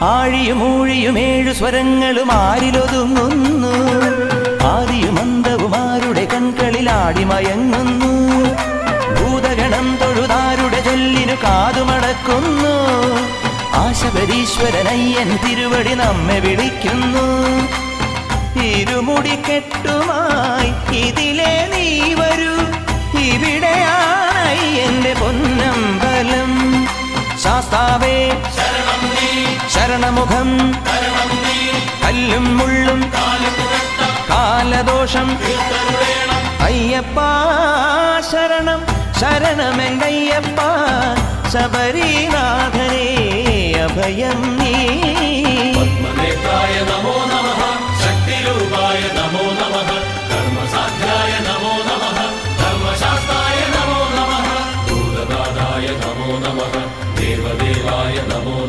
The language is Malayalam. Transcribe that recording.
ആഴിയും ഊഴിയും 7 സ്വരങ്ങളും ആരിലൊതുങ്ങുന്നു. ആദിയും അന്തവും ആരുടെ കൺകളിൽ ആടിമയങ്ങുന്നു. ഭൂതഗണം തൊഴുതാരുടെ ചൊല്ലിനു കാതുമടക്കുന്നു. ആശബരീശ്വരനയ്യൻ തിരുവടി നമ്മെ വിളിക്കുന്നു. ഇരുമുടിക്കെട്ടുമായി ഇതിലെ നീ വരൂ, ഇവിടെയാണയ്യന്റെ പൊന്നമ്പലം. ശാസ്താവേ ശരണമുഖം, കല്ലും മുള്ളും കാലദോഷം. അയ്യപ്പ ശരണം ശരണമെങ്കയ്യപ്പ, ശബരീനാഥനേ അഭയം